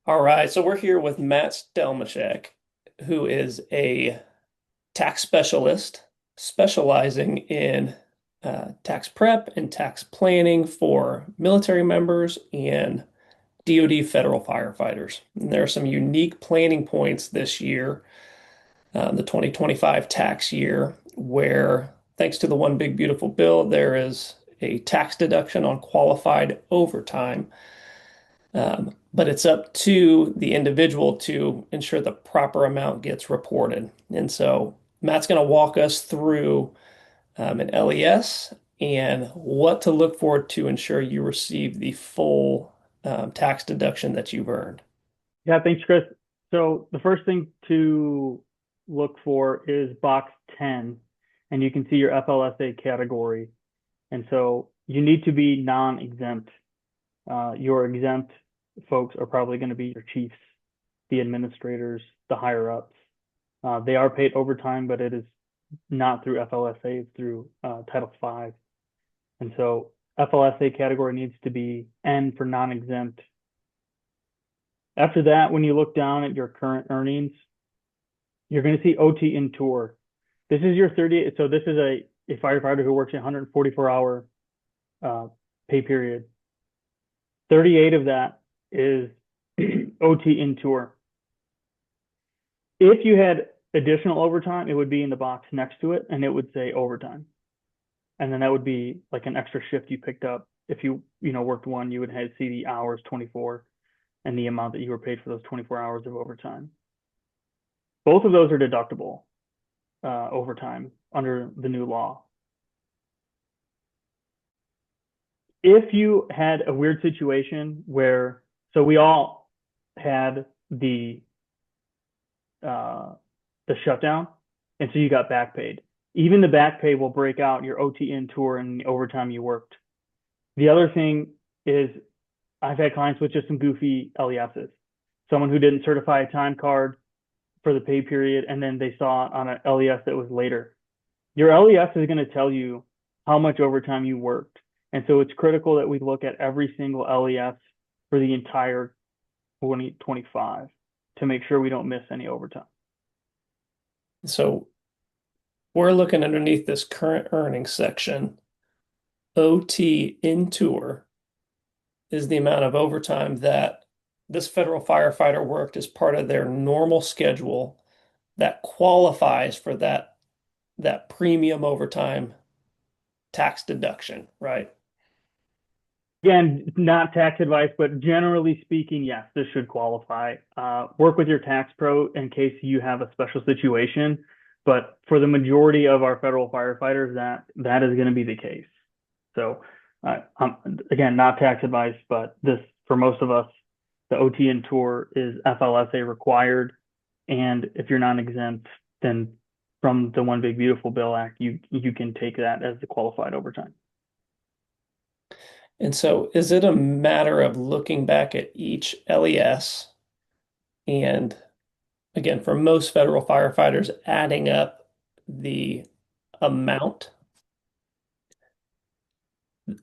All right, so we're here with Matt Stelmaszek, who is a tax specialist specializing in tax prep and tax planning for military members and DoD federal firefighters. And there are some unique planning points this year, the 2025 tax year, where thanks to the One Big Beautiful Bill, there is a tax deduction on qualified overtime, but it's up to the individual to ensure the proper amount gets reported. And so Matt's going to walk us through an LES and what to look for to ensure you receive the full tax deduction that you've earned. Yeah, thanks, Chris. So the first thing to look for is box 10, and you can see your FLSA category. And so you need to be non-exempt. Your exempt folks are probably going to be your chiefs, the administrators, the higher ups. They are paid overtime, but it is not through FLSA, it's through Title V. And so FLSA category needs to be N for non-exempt. After that, when you look down at your current earnings, you're going to see OT in tour. This is your 30. So this is a firefighter who works a 144-hour pay period. 38 of that is OT in tour. If you had additional overtime, it would be in the box next to it, and it would say overtime. And then that would be like an extra shift you picked up. If you worked one, you would see the hours 24 and the amount that you were paid for those 24 hours of overtime. Both of those are deductible overtime under the new law. If you had a weird situation where, so we all had the shutdown, and so you got back paid. Even the back pay will break out your OT in tour and the overtime you worked. The other thing is I've had clients with just some goofy LESs. Someone who didn't certify a time card for the pay period, and then they saw it on an LES that was later. Your LES is going to tell you how much overtime you worked. And so it's critical that we look at every single LES for the entire 2025 to make sure we don't miss any overtime. So we're looking underneath this current earnings section. OT in tour is the amount of overtime that this federal firefighter worked as part of their normal schedule that qualifies for that premium overtime tax deduction, right? Again, not tax advice, but generally speaking, yes, this should qualify. Work with your tax pro in case you have a special situation. But for the majority of our federal firefighters, that is going to be the case. So again, not tax advice, but this, for most of us, the OT and tour is FLSA required. And if you're non-exempt, then from the One Big Beautiful Bill Act, you can take that as the qualified overtime. And so is it a matter of looking back at each LES and again, for most federal firefighters, adding up the amount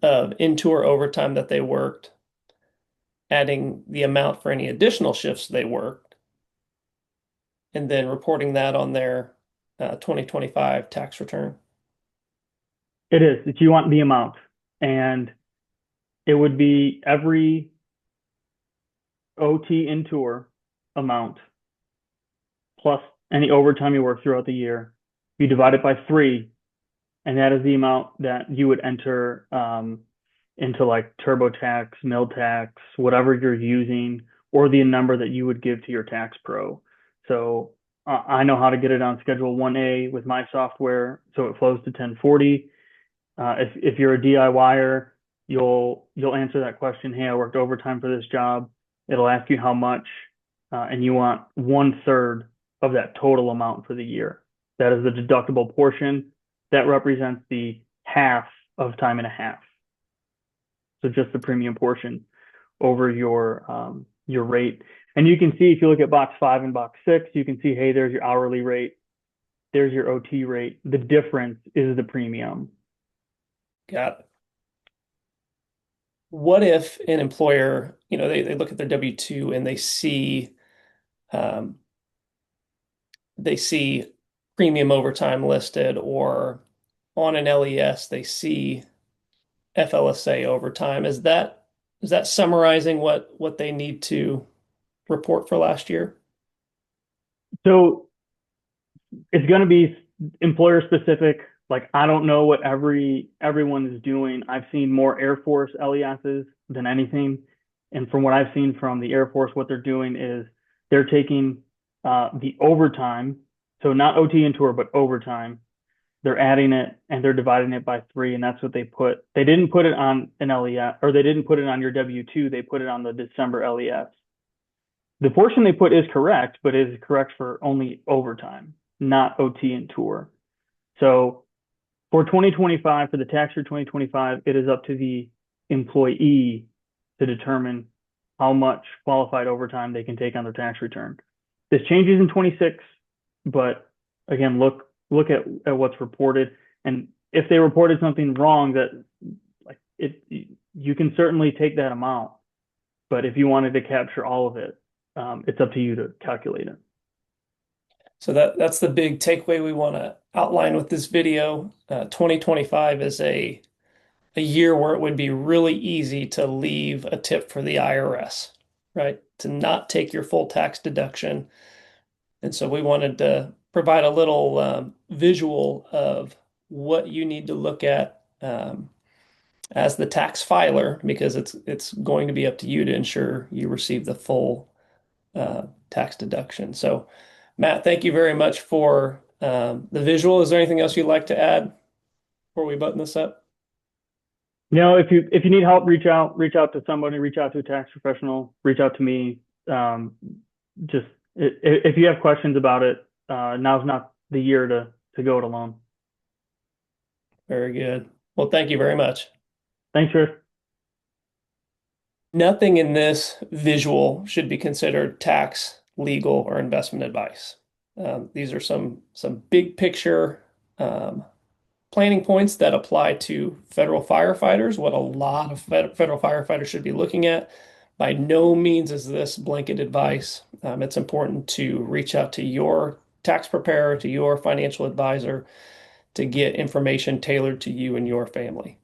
of in-tour overtime that they worked, adding the amount for any additional shifts they worked, and then reporting that on their 2025 tax return? It is. If you want the amount, and it would be every OT in tour amount plus any overtime you work throughout the year. You divide it by 3, and that is the amount that you would enter into like TurboTax, mill tax, whatever you're using, or the number that you would give to your tax pro. So I know how to get it on Schedule 1A with my software, so it flows to 1040. If you're a DIYer, you'll answer that question. Hey, I worked overtime for this job. It'll ask you how much, and you want 1/3 of that total amount for the year. That is the deductible portion. That represents the half of time and a half. So just the premium portion over your rate. And you can see, if you look at box 5 and box 6, you can see, hey, there's your hourly rate. There's your OT rate. The difference is the premium. Got it. what if an employer, they look at their W-2 and um, they see premium overtime listed, or on an LES they see FLSA overtime. Is that summarizing what they need to report for last year? So it's going to be employer specific. Like I don't know what everyone is doing. I've seen more Air Force LESs than anything, and from what I've seen from the Air Force, what they're doing is they're taking the overtime, so not OT and tour, but overtime. They're adding it and they're dividing it by three, and that's what they put. They didn't put it on an LES, or they didn't put it on your W-2. They put it on the December LES. The portion they put is correct, but it is correct for only overtime, not OT and tour. So for 2025, for the tax year 2025, it is up to the employee to determine how much qualified overtime they can take on their tax return. This changes in 26, but again, look at what's reported, and if they reported something wrong, that like it, you can certainly take that amount. But if you wanted to capture all of it, it's up to you to calculate it. So that's the big takeaway we want to outline with this video. 2025 is a year where it would be really easy to leave a tip for the IRS, right? To not take your full tax deduction. And so we wanted to provide a little visual of what you need to look at as the tax filer, because it's going to be up to you to ensure you receive the full tax deduction. So, Matt, thank you very much for the visual. Is there anything else you'd like to add before we button this up? If you need help, reach out to somebody, reach out to a tax professional, reach out to me. Just if you have questions about it, now's not the year to go it alone. Very good. Well, thank you very much. Thanks, Chris. Nothing in this visual should be considered tax, legal, or investment advice. These are some big picture planning points that apply to federal firefighters, what a lot of federal firefighters should be looking at. By no means is this blanket advice. It's important to reach out to your tax preparer, to your financial advisor to get information tailored to you and your family.